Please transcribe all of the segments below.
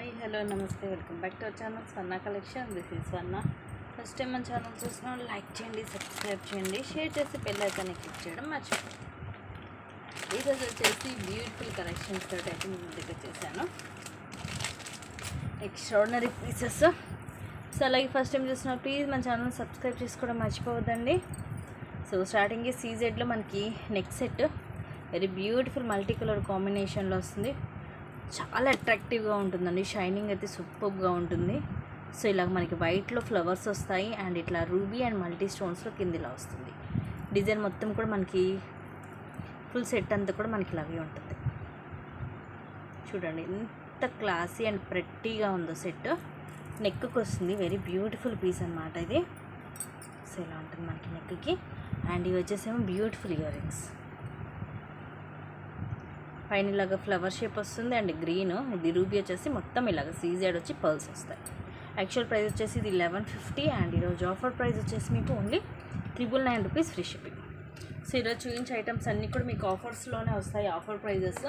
Hi hello నమస్తే welcome back to our channel Swarna collection. This is Swarna. First time మన channel చూసిన like చేయండి, subscribe చేయండి, share చేసి బెల్ ఐకాన్ క్లిక్ చేయడం మర్చిపోండి. ఈరోజు వచ్చేసి బ్యూటిఫుల్ కలెక్షన్స్ తోటి అయితే మీ ముందుకు వచ్చేసాను. Extraordinary pieces. సో అలాగే ఫస్ట్ టైం చూసిన ప్లీజ్ మన ఛానల్ సబ్స్క్రైబ్ చేసుకోవడం మర్చిపోవద్దండి. సో స్టార్టింగ్ సీజెడ్లో మనకి neck set very beautiful multi colour కాంబినేషన్లో వస్తుంది. చాలా అట్రాక్టివ్గా ఉంటుందండి. షైనింగ్ అయితే సూపర్గా ఉంటుంది. సో ఇలా మనకి వైట్లో ఫ్లవర్స్ వస్తాయి అండ్ ఇట్లా రూబీ అండ్ మల్టీ స్టోన్స్లో కింద ఇలా వస్తుంది. డిజైన్ మొత్తం కూడా మనకి ఫుల్ సెట్ అంతా కూడా మనకి ఇలాగే ఉంటుంది. చూడండి ఎంత క్లాసీ అండ్ ప్రెట్టీగా ఉందో సెట్. నెక్కి వస్తుంది. వెరీ బ్యూటిఫుల్ పీస్ అనమాట ఇది. సో ఇలా ఉంటుంది మనకి నెక్కి. అండ్ ఇవి వచ్చేసేమో బ్యూటిఫుల్ ఇయర్ రింగ్స్. పైన ఇలాగ ఫ్లవర్ షేప్ వస్తుంది అండ్ గ్రీన్. ఇది రూబీ వచ్చేసి మొత్తం ఇలాగ సీజెడ్ వచ్చి పర్ల్స్ వస్తాయి. యాక్చువల్ ప్రైస్ వచ్చేసి ఇది 1150 అండ్ ఈరోజు ఆఫర్ ప్రైస్ వచ్చేసి మీకు only 999 rupees free shipping. So ఈరోజు చూపించే ఐటమ్స్ అన్నీ కూడా మీకు ఆఫర్స్లోనే వస్తాయి, ఆఫర్ ప్రైజెస్.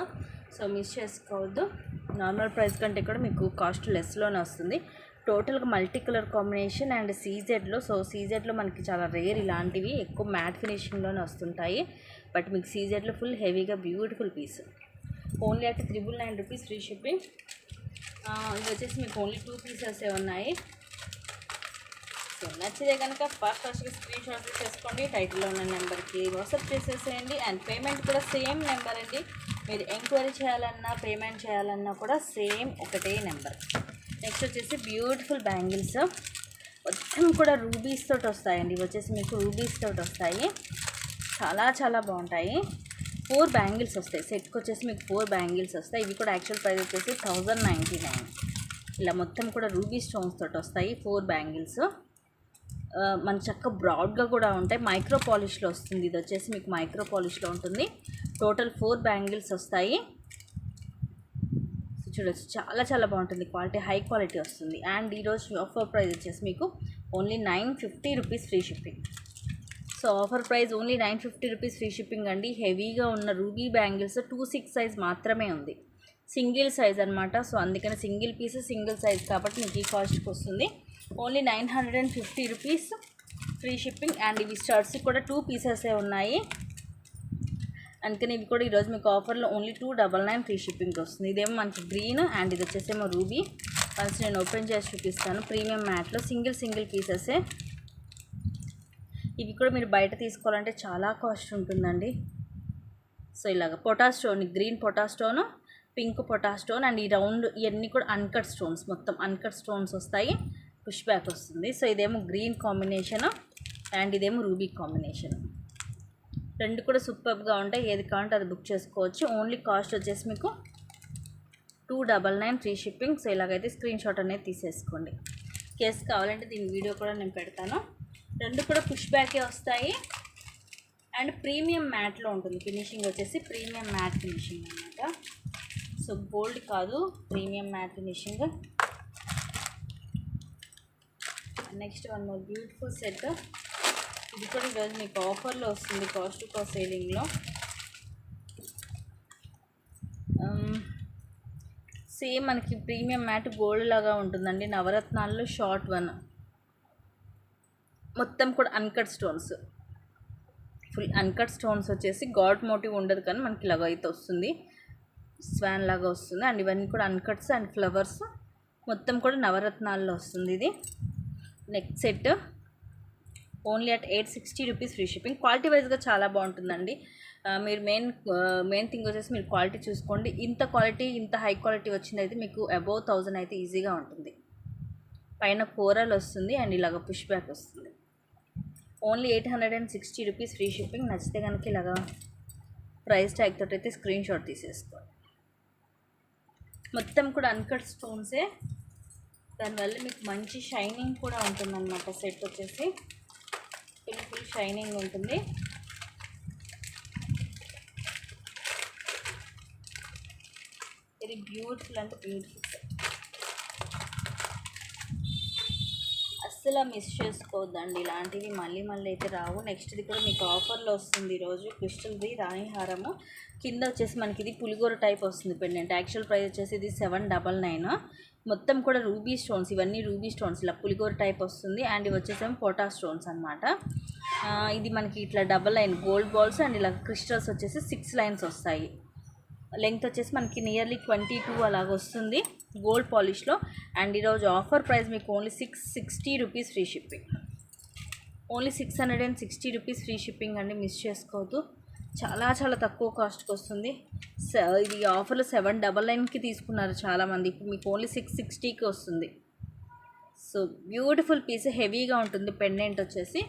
సో మిస్ చేసుకోవద్దు. నార్మల్ ప్రైస్ కంటే కూడా మీకు కాస్ట్ లెస్లోనే వస్తుంది. టోటల్గా మల్టీ కలర్ కాంబినేషన్ అండ్ సీజెడ్లో. సో సీజెడ్లో మనకి చాలా రేర్ ఇలాంటివి, ఎక్కువ మ్యాట్ ఫినిషింగ్లోనే వస్తుంటాయి. బట్ మీకు సీజెడ్లో ఫుల్ హెవీగా beautiful piece. Only at 999 rupees free shipping. ఇవి వచ్చేసి మీకు ఓన్లీ 2 పీసెస్ ఉన్నాయి. సో నచ్చితే కనుక ఫాస్ట్గా స్క్రీన్ షాట్ చేసుకోండి. టైటిల్లో ఉన్న నెంబర్కి వాట్సాప్ చేసేసేయండి. అండ్ పేమెంట్ కూడా సేమ్ నెంబర్ అండి. మీరు ఎంక్వైరీ చేయాలన్నా పేమెంట్ చేయాలన్నా కూడా సేమ్ ఒకటే నెంబర్. నెక్స్ట్ వచ్చేసి బ్యూటిఫుల్ బ్యాంగిల్స్ మొత్తం కూడా రూబీస్ తోటి వస్తాయండి. ఇవి వచ్చేసి మీకు రూబీస్ తోటి వస్తాయి. చాలా చాలా బాగుంటాయి. 4 బ్యాంగిల్స్ వస్తాయి. సెట్కి వచ్చేసి మీకు 4 బ్యాంగిల్స్ వస్తాయి. ఇవి కూడా యాక్చువల్ ప్రైస్ వచ్చేసి 1099. ఇలా మొత్తం కూడా రూబీ స్టోన్స్ తోటి వస్తాయి 4 బ్యాంగిల్స్. మన చక్క బ్రాడ్గా కూడా ఉంటాయి. మైక్రో పాలిష్లో వస్తుంది. ఇది వచ్చేసి మీకు మైక్రో పాలిష్లో ఉంటుంది. టోటల్ 4 బ్యాంగిల్స్ వస్తాయి. చూడొచ్చు, చాలా చాలా బాగుంటుంది. క్వాలిటీ హై క్వాలిటీ వస్తుంది. అండ్ ఈరోజు ఆఫర్ ప్రైస్ వచ్చేసి మీకు only 950 rupees free shipping. So offer price only 950 rupees free shipping అండి. హెవీగా ఉన్న రూబీ బ్యాంగిల్స్ 26 సైజ్ మాత్రమే ఉంది. సింగిల్ సైజ్ అనమాట. సో అందుకని సింగిల్ పీస్ సింగిల్ సైజ్ కాబట్టి మీకు ఈ కాస్ట్కి వస్తుంది. Only 950 rupees free shipping. And ఇవి స్టడ్స్ కూడా 2 పీసెసే ఉన్నాయి. అందుకని ఇవి కూడా ఈరోజు మీకు ఆఫర్లో ఓన్లీ 299 ఫ్రీ షిప్పింగ్ వస్తుంది. ఇదేమో మనకి గ్రీన్ అండ్ ఇది వచ్చేసేమో రూబీ. వన్స్ నేను ఓపెన్ చేసి చూపిస్తాను. ప్రీమియం మ్యాట్లో సింగిల్ పీసెసే. ఇవి కూడా మీరు బయట తీసుకోవాలంటే చాలా కాస్ట్ ఉంటుందండి. సో ఇలాగ pota stone, green pota stone, pink pota stone and ఈ రౌండ్ ఇవన్నీ కూడా అన్కట్ స్టోన్స్, మొత్తం అన్కట్ స్టోన్స్ వస్తాయి. పుష్ బ్యాక్ వస్తుంది. సో ఇదేమో గ్రీన్ కాంబినేషన్ అండ్ ఇదేమో రూబీ కాంబినేషన్. రెండు కూడా సూపర్గా ఉంటాయి. ఏది కావాలంటే అది బుక్ చేసుకోవచ్చు. ఓన్లీ కాస్ట్ వచ్చేసి మీకు 299 ఫ్రీ షిప్పింగ్. సో ఇలాగైతే స్క్రీన్ షాట్ అనేది తీసేసుకోండి. కేస్ కావాలంటే దీని వీడియో కూడా నేను పెడతాను. రెండు కూడా పుష్ బ్యాకే వస్తాయి అండ్ ప్రీమియం మ్యాట్లో ఉంటుంది. ఫినిషింగ్ వచ్చేసి ప్రీమియం మ్యాట్ ఫినిషింగ్ అనమాట. సో గోల్డ్ కాదు, premium matte finishing. Next one more beautiful set. ఇది కూడా ఈరోజు మీకు ఆఫర్లో వస్తుంది, కాస్ట్ టు కాస్ట్ సేలింగ్లో. సేమ్ మనకి ప్రీమియం మ్యాట్ గోల్డ్ లాగా ఉంటుందండి. నవరత్నాల్లో షార్ట్ వన్, మొత్తం కూడా uncut stones, full uncut stones వచ్చేసి గాడ్ మోటివ్ ఉండదు కానీ మనకి ఇలాగ అయితే వస్తుంది, స్వాన్ లాగా వస్తుంది. అండ్ ఇవన్నీ కూడా అన్కట్స్ అండ్ ఫ్లవర్స్ మొత్తం కూడా నవరత్నాల్లో వస్తుంది. ఇది neck set only at 860 rupees free shipping. Quality వైజ్గా చాలా బాగుంటుందండి. మీరు మెయిన్ థింగ్ వచ్చేసి మీరు క్వాలిటీ చూసుకోండి. ఇంత క్వాలిటీ, ఇంత హై క్వాలిటీ వచ్చింది అయితే మీకు అబౌవ్ 1000 అయితే ఈజీగా ఉంటుంది. పైన కోరల్ వస్తుంది అండ్ ఇలాగ పుష్ బ్యాక్ వస్తుంది. Only 860 rupees free shipping. నచ్చితే కనుక ఇలాగా ప్రైస్ ట్యాగ్ తోటి అయితే స్క్రీన్ షాట్ తీసేసుకోండి. మొత్తం కూడా అన్కట్ స్టోన్సే, దానివల్ల మీకు మంచి షైనింగ్ కూడా ఉంటుందన్నమాట. సెట్ వచ్చేసి ఫుల్ షైనింగ్ ఉంటుంది. వెరీ బ్యూటిఫుల్ అంటే బ్యూటిఫుల్. అస్సలు మిస్ చేసుకోవద్దండి, ఇలాంటివి మళ్ళీ మళ్ళీ అయితే రావు. నెక్స్ట్ది కూడా మీకు ఆఫర్లో వస్తుంది ఈరోజు, క్రిస్టల్ది రాణి హారము. కింద వచ్చేసి మనకి ఇది పులిగోర టైప్ వస్తుంది పెండెంట్. యాక్చువల్ ప్రైస్ వచ్చేసి ఇది 799. మొత్తం కూడా రూబీ స్టోన్స్, ఇవన్నీ రూబీ స్టోన్స్, ఇలా పులిగోర టైప్ వస్తుంది. అండ్ ఇవి వచ్చేసేమో పోటా స్టోన్స్ అనమాట. ఇది మనకి ఇట్లా double line gold balls and ఇలా క్రిస్టల్స్ వచ్చేసి 6 లైన్స్ వస్తాయి. లెంగ్త్ వచ్చేసి మనకి నియర్లీ 22 అలాగ వస్తుంది గోల్డ్ పాలిష్లో. అండ్ ఈరోజు ఆఫర్ ప్రైస్ మీకు only 660 rupees free shipping. Only 660 rupees free shipping అండి, మిస్ చేసుకోవద్దు. చాలా చాలా తక్కువ కాస్ట్కి వస్తుంది. ఇది ఆఫర్లో 799కి తీసుకున్నారు చాలామంది, ఇప్పుడు మీకు ఓన్లీ 660కి వస్తుంది. సో బ్యూటిఫుల్ పీస్, హెవీగా ఉంటుంది పెండెంట్ వచ్చేసి.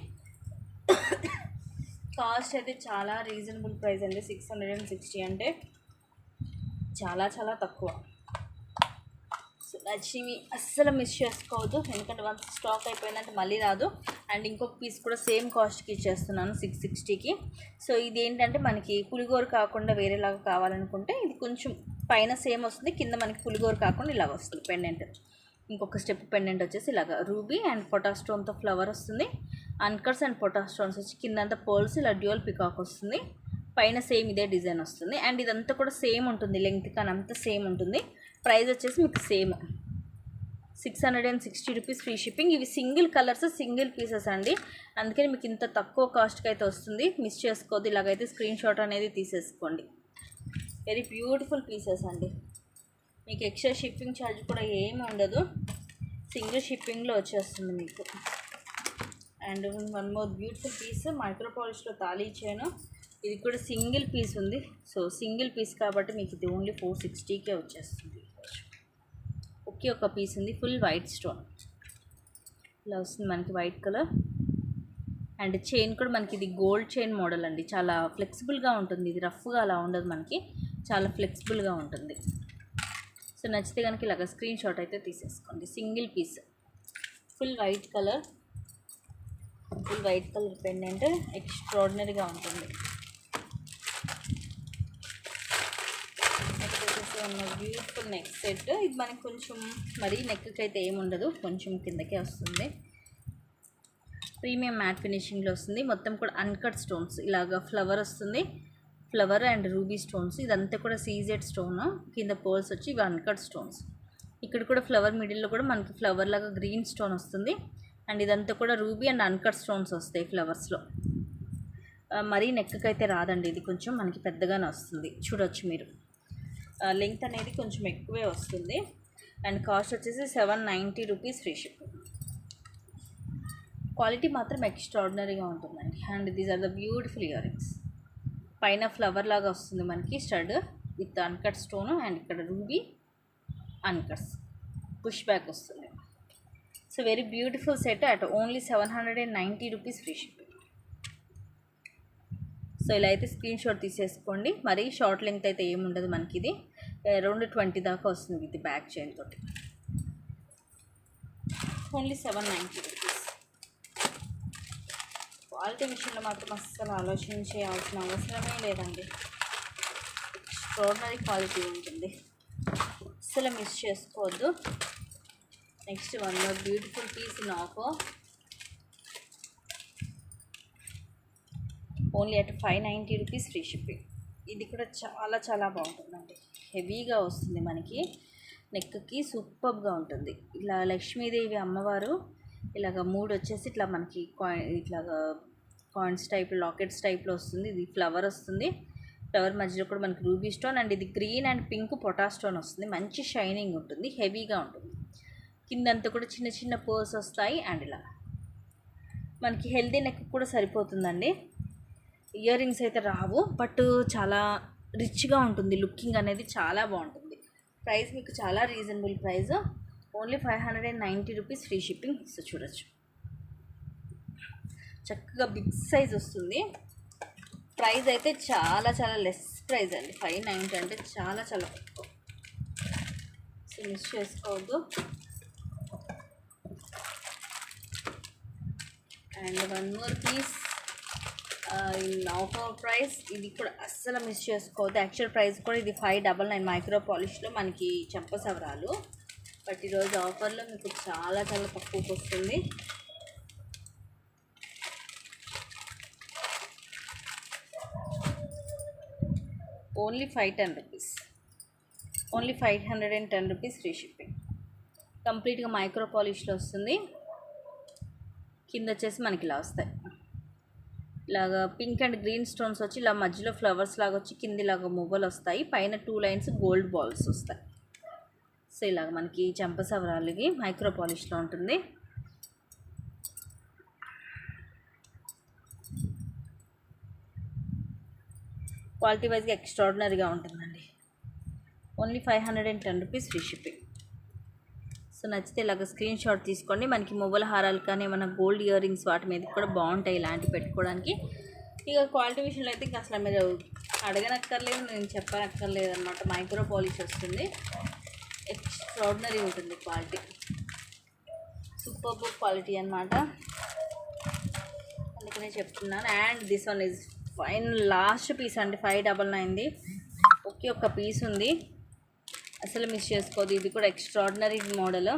కాస్ట్ అయితే చాలా రీజనబుల్ ప్రైస్ అండి, 660 అంటే చాలా చాలా తక్కువ. సో నచ్చివి అస్సలు మిస్ చేసుకోవద్దు, ఎందుకంటే వన్స్ స్టాక్ అయిపోయిందంటే మళ్ళీ రాదు. అండ్ ఇంకొక పీస్ కూడా సేమ్ కాస్ట్కి ఇచ్చేస్తున్నాను 660కి. సో ఇది ఏంటంటే మనకి పులిగోర కాకుండా వేరేలాగా కావాలనుకుంటే ఇది కొంచెం పైన సేమ్ వస్తుంది, కింద మనకి పులిగోర కాకుండా ఇలాగ వస్తుంది పెండెంట్. ఇంకొక స్టెప్ పెండెంట్ వచ్చేసి ఇలాగ రూబీ అండ్ పొటా స్టోన్తో ఫ్లవర్ వస్తుంది. అన్కట్స్ అండ్ పొటా స్టోన్స్ వచ్చి కిందంతా పర్ల్స్ ఇలా డ్యూయల్ పికాక్ వస్తుంది, పైన సేమ్ ఇదే డిజైన్ వస్తుంది. అండ్ ఇదంతా కూడా సేమ్ ఉంటుంది, లెంగ్త్ కానీ అంతా సేమ్ ఉంటుంది. ప్రైస్ వచ్చేసి మీకు సేమ్ 660 రూపీస్ ఫ్రీ షిప్పింగ్. ఇవి సింగిల్ కలర్స్, సింగిల్ పీసెస్ అండి, అందుకని మీకు ఇంత తక్కువ కాస్ట్కి అయితే వస్తుంది. మిస్ చేసుకోవద్దు, ఇలాగైతే స్క్రీన్ షాట్ అనేది తీసేసుకోండి. వెరీ బ్యూటిఫుల్ పీసెస్ అండి, మీకు ఎక్స్ట్రా షిప్పింగ్ ఛార్జ్ కూడా ఏమి ఉండదు, సింగిల్ షిప్పింగ్లో వచ్చేస్తుంది మీకు. And one more beautiful piece micro పాలిష్లో తాళీ చైను. ఇది కూడా సింగిల్ పీస్ ఉంది. సో సింగిల్ పీస్ కాబట్టి మీకు ఇది ఓన్లీ 460కే వచ్చేస్తుంది. ఒకే ఒక పీస్ ఉంది, ఫుల్ వైట్ స్టోన్ ఇలా వస్తుంది మనకి, వైట్ కలర్. అండ్ చైన్ కూడా మనకి ఇది గోల్డ్ చైన్ మోడల్ అండి, చాలా ఫ్లెక్సిబుల్గా ఉంటుంది. ఇది రఫ్గా అలా ఉండదు, మనకి చాలా ఫ్లెక్సిబుల్గా ఉంటుంది. సో నచ్చితే కనుక ఇలాగ స్క్రీన్ షాట్ అయితే తీసేసుకోండి. Single piece, full white colour, full white colour pendant ఎక్స్ట్రాడినరీగా ఉంటుంది. Beautiful neck set. ఇది మనకి కొంచెం మరీ నెక్కి అయితే ఏముండదు, కొంచెం కిందకే వస్తుంది. ప్రీమియం మ్యాట్ ఫినిషింగ్లో వస్తుంది. మొత్తం కూడా అన్కట్ స్టోన్స్, ఇలాగ ఫ్లవర్ వస్తుంది, ఫ్లవర్ అండ్ రూబీ స్టోన్స్. ఇదంతా కూడా సీజెడ్ స్టోన్, కింద పర్ల్స్ వచ్చి ఇవి అన్కట్ స్టోన్స్. ఇక్కడ కూడా ఫ్లవర్ మిడిల్లో కూడా మనకి ఫ్లవర్ లాగా గ్రీన్ స్టోన్ వస్తుంది. అండ్ ఇదంతా కూడా రూబీ అండ్ అన్కట్ స్టోన్స్ వస్తాయి ఫ్లవర్స్లో. మరీ నెక్కి అయితే రాదండి, ఇది కొంచెం మనకి పెద్దగానే వస్తుంది, చూడొచ్చు మీరు. లెంగ్త్ అనేది కొంచెం ఎక్కువే వస్తుంది. అండ్ కాస్ట్ వచ్చేసి 790 రూపీస్ ఫ్రీ షిప్పింగ్. క్వాలిటీ మాత్రం ఎక్స్ట్రాడినరీగా ఉంటుందండి. And these are the beautiful earrings. పైన ఫ్లవర్ లాగా వస్తుంది మనకి stud with uncut stone, and ఇక్కడ రూబీ అన్కట్స్ పుష్ బ్యాక్ వస్తుంది. So very beautiful set at only 790 rupees free shipping. So ఇలా అయితే స్క్రీన్ షాట్ తీసేసుకోండి. మరి షార్ట్ లెంగ్త్ అయితే ఏముండదు మనకి, ఇది అరౌండ్ 20 దాకా వస్తుంది ఇది బ్యాక్ చైన్ తోటి. Only 790 rupees. క్వాలిటీ విషయంలో మాత్రం అస్సలు ఆలోచించాల్సిన అవసరమే లేదండి, ఎక్స్ట్రాడినరీ క్వాలిటీ ఉంటుంది, అస్సలు మిస్ చేసుకోవద్దు. Next one more beautiful piece in offer, only at 590 rupees free shipping. ఇది కూడా చాలా చాలా బాగుంటుందండి, హెవీగా వస్తుంది మనకి, నెక్కి సూపర్గా ఉంటుంది. ఇలా లక్ష్మీదేవి అమ్మవారు ఇలాగ 3 వచ్చేసి ఇట్లా మనకి ఇట్లాగా కాయిన్స్ టైప్, లాకెట్స్ టైప్లో వస్తుంది. ఇది ఫ్లవర్ వస్తుంది, ఫ్లవర్ మధ్యలో కూడా మనకి రూబీ స్టోన్, అండ్ ఇది green and pink pota stone వస్తుంది. మంచి షైనింగ్ ఉంటుంది, హెవీగా ఉంటుంది. కిందంతా కూడా చిన్న చిన్న పర్స్ వస్తాయి. అండ్ ఇలా మనకి హెల్దీ నెక్ కూడా సరిపోతుందండి. ఇయర్ రింగ్స్ అయితే రావు, బట్ చాలా రిచ్గా ఉంటుంది, లుకింగ్ అనేది చాలా బాగుంటుంది. ప్రైస్ మీకు చాలా reasonable price, only 590 rupees free shipping. So చూడొచ్చు, చక్కగా బిగ్ సైజ్ వస్తుంది. ప్రైస్ అయితే చాలా చాలా లెస్ ప్రైస్ అండి, 590 అంటే చాలా చాలా తక్కువ. సో మిస్ చేసుకోవద్దు. And one more piece in offer price, ఇది కూడా అస్సలు మిస్ చేసుకోవద్దు. యాక్చువల్ ప్రైస్ కూడా ఇది 599 మైక్రో పాలిష్లో మనకి చెంపసవరాలు, బట్ ఈరోజు ఆఫర్లో మీకు చాలా చాలా తక్కువకి వస్తుంది. Only 510 rupees, only 510 rupees free shipping. కంప్లీట్గా మైక్రో పాలిష్లో వస్తుంది. కింద వచ్చేసి మనకి ఇలా వస్తాయి, ఇలాగా పింక్ అండ్ గ్రీన్ స్టోన్స్ వచ్చి ఇలా మధ్యలో ఫ్లవర్స్ లాగా వచ్చి కింద ఇలాగా మువ్వలు వస్తాయి, పైన 2 లైన్స్ గోల్డ్ బాల్స్ వస్తాయి. సో ఇలాగ మనకి చంపసవరాలకి మైక్రో పాలిష్లో ఉంటుంది. క్వాలిటీ వైజ్గా ఎక్స్ట్రాడినరీగా ఉంటుందండి. Only 510 rupees free shipping. So నచ్చితే ఇలాగ స్క్రీన్ షాట్ తీసుకోండి. మనకి మువ్వల హారాలు కానీ ఏమైనా గోల్డ్ ఇయర్ రింగ్స్ వాటి మీద కూడా బాగుంటాయి ఇలాంటివి పెట్టుకోవడానికి. ఇక క్వాలిటీ విషయంలో అయితే ఇంకా అసలు మీరు అడగనక్కర్లేదు, నేను చెప్పనక్కర్లేదు అనమాట. మైక్రో పాలిష్ వస్తుంది, ఎక్స్ట్రాడినరీ ఉంటుంది క్వాలిటీ, సూపర్ క్వాలిటీ అనమాట. అందుకనే చెప్తున్నాను. And this one is final last piece అండి, 599ది ఒకే ఒక్క పీస్ ఉంది, అసలు మిస్ చేసుకోదు. ఇది కూడా ఎక్స్ట్రాడినరీ మోడల్.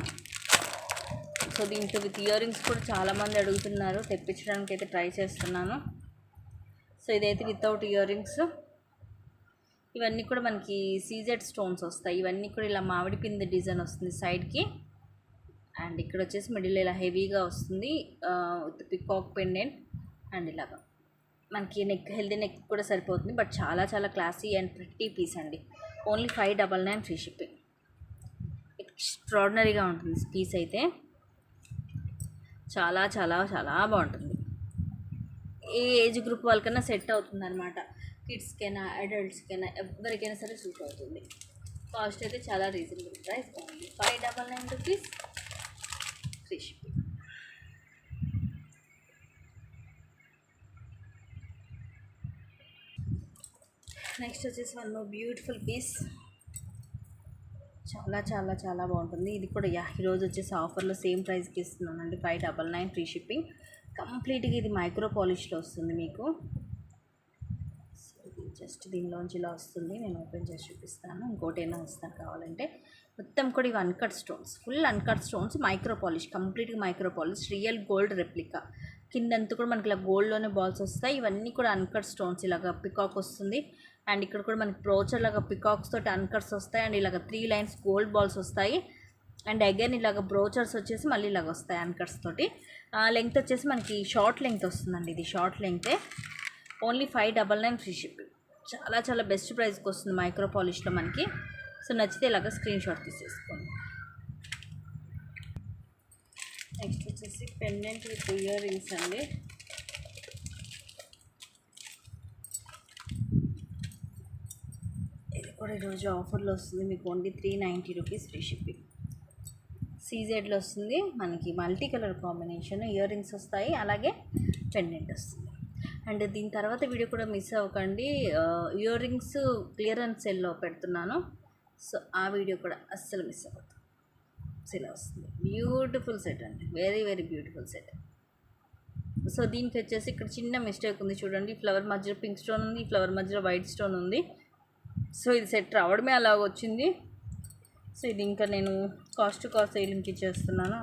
సో దీంట్లో విత్ ఇయర్ రింగ్స్ కూడా చాలామంది అడుగుతున్నారు, తెప్పించడానికి అయితే ట్రై చేస్తున్నాను. సో ఇదైతే వితౌట్ ఇయర్ రింగ్స్. ఇవన్నీ కూడా మనకి సీజెడ్ స్టోన్స్ వస్తాయి. ఇవన్నీ కూడా ఇలా మామిడి పిండి డిజైన్ వస్తుంది సైడ్కి, అండ్ ఇక్కడ వచ్చేసి మిడిల్ ఇలా హెవీగా వస్తుంది విత్ పికాక్ పెండెంట్. అండ్ ఇలాగా మనకి నెక్, హెల్దీ నెక్ కూడా సరిపోతుంది. బట్ చాలా చాలా క్లాసీ అండ్ ప్రిట్టి పీస్ అండి. Only 599 free shipping. ఎక్స్ట్రాడినరీగా ఉంటుంది పీస్ అయితే, చాలా చాలా చాలా బాగుంటుంది. ఏ ఏజ్ గ్రూప్ వాళ్ళకైనా సెట్ అవుతుంది అనమాట. కిడ్స్కైనా అడల్ట్స్కైనా ఎవరికైనా సరే సూట్ అవుతుంది. కాస్ట్ అయితే చాలా reasonable price, only 599 rupees free shipping. Next వచ్చేసి వన్ మోర్ బ్యూటిఫుల్ పీస్, చాలా చాలా చాలా బాగుంటుంది. ఇది కూడా ఈరోజు వచ్చేసి ఆఫర్లో సేమ్ ప్రైస్కి ఇస్తున్నానండి, 599 ఫ్రీ షిప్పింగ్. కంప్లీట్గా ఇది మైక్రో పాలిష్లో వస్తుంది మీకు. జస్ట్ దీనిలోంచి ఇలా వస్తుంది, నేను ఓపెన్ చేసి చూపిస్తాను. ఇంకోటి అయినా వస్తాను కావాలంటే. మొత్తం కూడా ఇవి uncut stones, full uncut stones, micro polish, కంప్లీట్గా micro polish, real gold replica. కిందంతా కూడా మనకి ఇలా గోల్డ్లోనే బాల్స్ వస్తాయి. ఇవన్నీ కూడా అన్కట్ స్టోన్స్, ఇలాగ పికాక్ వస్తుంది. అండ్ ఇక్కడ కూడా మనకి బ్రోచర్ లాగా పికాక్స్ తోటి అన్కట్స్ వస్తాయి. అండ్ ఇలాగ 3 లైన్స్ గోల్డ్ బాల్స్ వస్తాయి. అండ్ అగైన్ ఇలాగ బ్రోచర్స్ వచ్చేసి మళ్ళీ ఇలాగ వస్తాయి అన్కట్స్ తోటి. లెంగ్త్ వచ్చేసి మనకి షార్ట్ లెంగ్త్ వస్తుందండి, ఇది షార్ట్ లెంగ్తే. Only 599 free shipping. చాలా చాలా బెస్ట్ ప్రైస్కి వస్తుంది మైక్రో పాలిష్లో మనకి. సో నచ్చితే ఇలాగ స్క్రీన్ షాట్ తీసేసుకోండి. నెక్స్ట్ వచ్చేసి పెండెంట్ విత్ ఇయర్ రింగ్స్ అండి. ఇది కూడా ఈరోజు ఆఫర్లో వస్తుంది మీకు, ఓన్లీ 390 రూపీస్ ఫ్రీ షిప్పింగ్. సీజెడ్లో వస్తుంది మనకి, multi colour combination, ear rings వస్తాయి, అలాగే పెండెంట్ వస్తుంది. అండ్ దీని తర్వాత వీడియో కూడా మిస్ అవ్వకండి, ఇయర్ రింగ్స్ క్లియరెన్స్ సెల్లో పెడుతున్నాను. సో ఆ వీడియో కూడా అస్సలు మిస్ అవ్వద్దు. ఇలా వస్తుంది బ్యూటిఫుల్ సెట్ అండి, very very beautiful set. So దీనికి వచ్చేసి ఇక్కడ చిన్న మిస్టేక్ ఉంది చూడండి, ఫ్లవర్ మధ్యలో పింక్ స్టోన్ ఉంది, ఫ్లవర్ మధ్యలో వైట్ స్టోన్ ఉంది. సో ఇది సెట్ రావడమే అలాగ వచ్చింది. సో ఇది ఇంకా నేను కాస్ట్ టు కాస్ట్ సేలింగ్కి ఇచ్చేస్తున్నాను,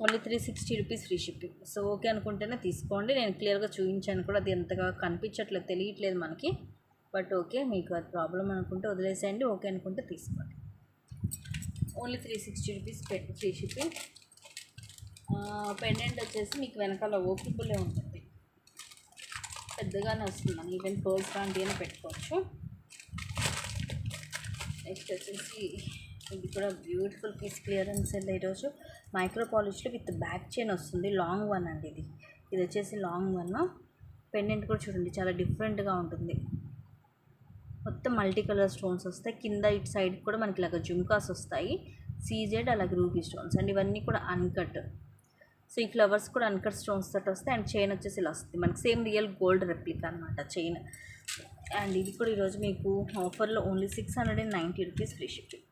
only 360 rupees free shipping. So okay అనుకుంటేనే తీసుకోండి. నేను క్లియర్గా చూపించాను కూడా, అది ఎంతగా కనిపించట్లేదు, తెలియట్లేదు మనకి. బట్ ఓకే, మీకు అది ప్రాబ్లం అనుకుంటే వదిలేసేయండి, ఓకే అనుకుంటే తీసుకోండి. Only 360 rupees free shipping. Pendant వచ్చేసి మీకు వెనకాల ఓపెనబుల్లే ఉంటుంది, పెద్దగానే వస్తుంది. మనం ఈవెన్ పర్ల్స్ లాంటివి పెట్టుకోవచ్చు. నెక్స్ట్ వచ్చేసి ఇది కూడా బ్యూటిఫుల్ పీస్, క్లియరెన్స్ సెల్ ఈరోజు. మైక్రో పాలిష్లో విత్ బ్యాక్ చైన్ వస్తుంది, లాంగ్ వన్ అండి ఇది. ఇది వచ్చేసి లాంగ్ వన్. పెండెంట్ కూడా చూడండి చాలా డిఫరెంట్గా ఉంటుంది, మొత్తం మల్టీ కలర్ స్టోన్స్ వస్తాయి. కింద ఇటు సైడ్ కూడా మనకి ఇలాగ జుమ్కాస్ వస్తాయి, సీజెడ్ అలాగే రూబీ స్టోన్స్. అండ్ ఇవన్నీ కూడా అన్కట్. సో ఈ ఫ్లవర్స్ కూడా అన్కట్ స్టోన్స్ తోటి వస్తాయి. అండ్ చైన్ వచ్చేసి ఇలా వస్తుంది మనకి, సేమ్ రియల్ గోల్డ్ రెప్లికా అనమాట చైన్. అండ్ ఇది కూడా ఈరోజు మీకు ఆఫర్లో only 690 rupees free shipping.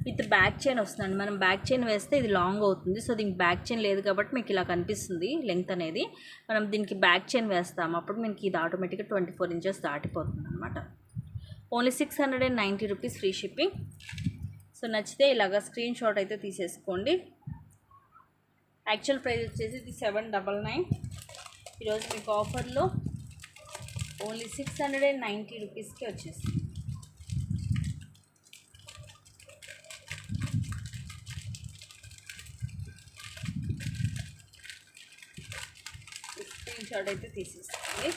With back chain వస్తుందండి. మనం బ్యాక్ చైన్ వేస్తే ఇది లాంగ్ అవుతుంది. సో దీనికి బ్యాక్ చైన్ లేదు కాబట్టి మీకు ఇలా కనిపిస్తుంది లెంగ్త్ అనేది. మనం దీనికి బ్యాక్ చైన్ వేస్తాము, అప్పుడు మనకి ఇది ఆటోమేటిక్గా 24 ఇంచెస్ దాటిపోతుంది అనమాట. Only 690 rupees free shipping. So నచ్చితే ఇలాగా స్క్రీన్ షాట్ అయితే తీసేసుకోండి. యాక్చువల్ ప్రైస్ వచ్చేసి ఇది 799. ఈరోజు మీకు ఆఫర్లో ఓన్లీ 690 రూపీస్కి వచ్చేస్తుంది. షాట్ అయితే తీసేసుకోండి.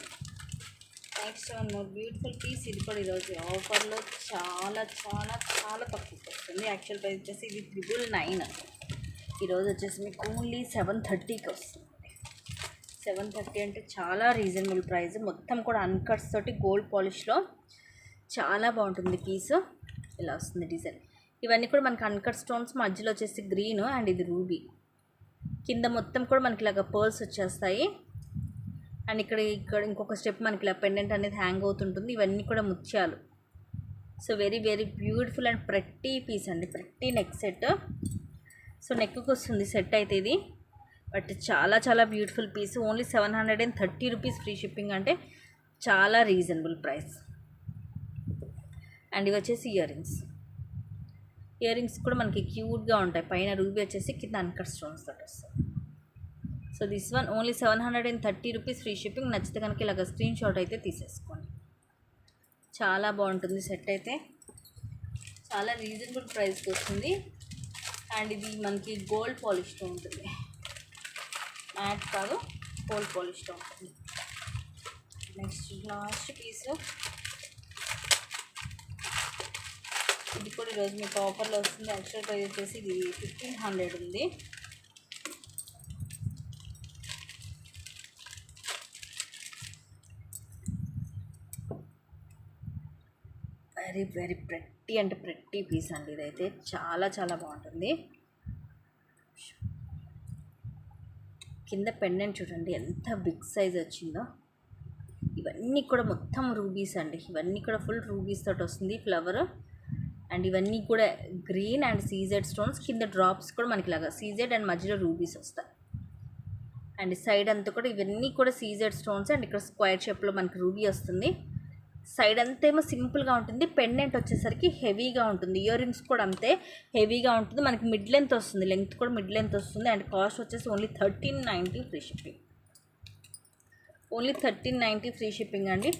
Next one more beautiful piece. ఇది కూడా ఈరోజు ఆఫర్లో చాలా చాలా చాలా తక్కువకి వస్తుంది. యాక్చువల్ ప్రైస్ వచ్చేసి ఇది 999. ఈరోజు వచ్చేసి మీకు ఓన్లీ 730కి వస్తుంది. 730 అంటే చాలా రీజనబుల్ ప్రైస్. మొత్తం కూడా అన్కట్స్ తోటి గోల్డ్ పాలిష్లో చాలా బాగుంటుంది పీస్. ఇలా వస్తుంది డిజైన్. ఇవన్నీ కూడా మనకి అన్కట్ స్టోన్స్, మధ్యలో వచ్చేసి గ్రీన్ అండ్ ఇది రూబీ. కింద మొత్తం కూడా మనకి ఇలాగ పర్ల్స్ వచ్చేస్తాయి. అండ్ ఇక్కడ ఇంకొక స్టెప్ మనకి ఇలా పెండెంట్ అనేది హ్యాంగ్ అవుతుంటుంది. ఇవన్నీ కూడా ముత్యాలు. So very very beautiful and pretty piece అండి, ప్రట్టి నెక్ సెట్. సో నెక్కి వస్తుంది సెట్ అయితే ఇది, బట్ చాలా చాలా beautiful piece. Only 730 rupees free shipping, అంటే చాలా రీజనబుల్ ప్రైస్. అండ్ ఇవి వచ్చేసి ఇయర్ రింగ్స్ కూడా మనకి క్యూట్గా ఉంటాయి. పైన రూబీ వచ్చేసి కింద అన్కట్ స్టోన్స్ తోటి వస్తుంది. So this one only 730 rupees free shipping. నచ్చితే కనుక ఇలాగ స్క్రీన్ షాట్ అయితే తీసేసుకోండి. చాలా బాగుంటుంది సెట్ అయితే, చాలా రీజనబుల్ ప్రైస్కి వస్తుంది. అండ్ ఇది మనకి గోల్డ్ పాలిష్తో ఉంటుంది, మ్యాట్ కాదు, గోల్డ్ పాలిష్తో ఉంటుంది. నెక్స్ట్ లాస్ట్ పీసు. ఇది కూడా ఈరోజు మీకు ఆఫర్లో వస్తుంది. యాక్చువల్ ప్రైస్ వచ్చేసి ఇది 1500 ఉంది. వెరీ వెరీ ప్రట్టి అంటే ప్రట్టి పీస్ అండి. ఇదైతే చాలా చాలా బాగుంటుంది. కింద పెండెంట్ చూడండి ఎంత బిగ్ సైజ్ వచ్చిందో. ఇవన్నీ కూడా మొత్తం రూబీస్ అండి. ఇవన్నీ కూడా ఫుల్ రూబీస్ తోటి వస్తుంది ఫ్లవర్. అండ్ ఇవన్నీ కూడా గ్రీన్ అండ్ సీజెడ్ స్టోన్స్. కింద డ్రాప్స్ కూడా మనకి ఇలాగా సీజెడ్ అండ్ మధ్యలో రూబీస్ వస్తాయి. అండ్ సైడ్ అంతా కూడా ఇవన్నీ కూడా సీజెడ్ స్టోన్స్. అండ్ ఇక్కడ స్క్వేర్ షేప్లో మనకి రూబీ వస్తుంది. సైడ్ అంతా ఏమో సింపుల్గా ఉంటుంది. పెండెంట్ వచ్చేసరికి హెవీగా ఉంటుంది. ఇయర్ రింగ్స్ కూడా అంతే హెవీగా ఉంటుంది. మనకి మిడ్ లెంత్ వస్తుంది, లెంగ్త్ కూడా మిడ్ లెంత్ వస్తుంది. అండ్ కాస్ట్ వచ్చేసి only 1390 free shipping. Only 1390 free shipping అండి.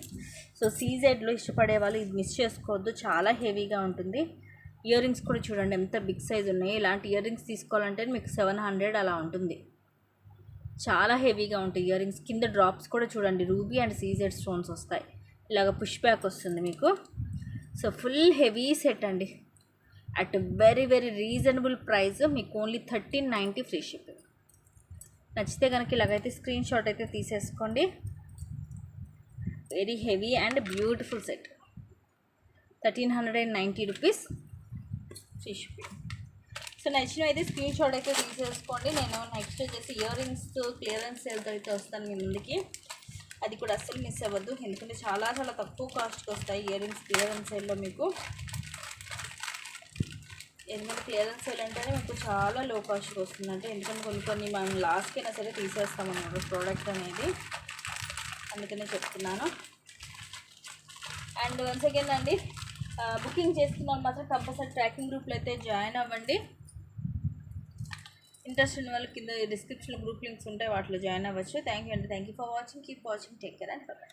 సో సీజెడ్లో ఇష్టపడే వాళ్ళు ఇది మిస్ చేసుకోవద్దు, చాలా హెవీగా ఉంటుంది. ఇయర్ రింగ్స్ కూడా చూడండి ఎంత బిగ్ సైజ్ ఉన్నాయి. ఇలాంటి ఇయర్ రింగ్స్ తీసుకోవాలంటే మీకు 700 అలా ఉంటుంది. చాలా హెవీగా ఉంటాయి ఇయర్ రింగ్స్. కింద డ్రాప్స్ కూడా చూడండి రూబీ అండ్ సీజెడ్ స్టోన్స్ వస్తాయి. ఇలాగ పుష్ బ్యాక్ వస్తుంది మీకు. సో ఫుల్ హెవీ సెట్ అండి, at very very reasonable price. మీకు ఓన్లీ 1390 ఫ్రీ షిప్పింగ్. నచ్చితే కనుక ఇలాగైతే స్క్రీన్ షాట్ అయితే తీసేసుకోండి. Very heavy and beautiful set, 1390 rupees free shipping. So నచ్చినవి అయితే స్క్రీన్ షాట్ అయితే తీసేసుకోండి. నేను నెక్స్ట్ వచ్చేసి ఇయర్ రింగ్స్ క్లియరెన్స్ సేల్తో అయితే వస్తాను మీ ముందుకి. అది కూడా అస్సలు మిస్ అవ్వద్దు, ఎందుకంటే చాలా చాలా తక్కువ కాస్ట్కి వస్తాయి ఇయర్ రింగ్స్ క్లియరెన్స్ సేల్లో మీకు. ఎందుకంటే క్లియరెన్స్ సేల్ అంటేనే మీకు చాలా లో కాస్ట్కి వస్తుందంటే, ఎందుకంటే కొన్ని మనం లాస్ట్కి అయినా సరే తీసేస్తామన్నమాట ప్రోడక్ట్ అనేది, అందుకనే చెప్తున్నాను. అండ్ వన్స్ అగైన్ అండి, బుకింగ్ చేసుకున్నాను మాత్రం కంపల్సరీ ట్రాకింగ్ గ్రూప్లో అయితే జాయిన్ అవ్వండి. ఇంట్రెస్ట్ ఉన్న వాళ్ళు కింద డిస్క్రిప్షన్లో గ్రూప్ లింక్స్ ఉంటాయి, వాటిలో జాయిన్ అవ్వచ్చు. థ్యాంక్ యూ అండి, thank you for watching. Keep watching, take care and by.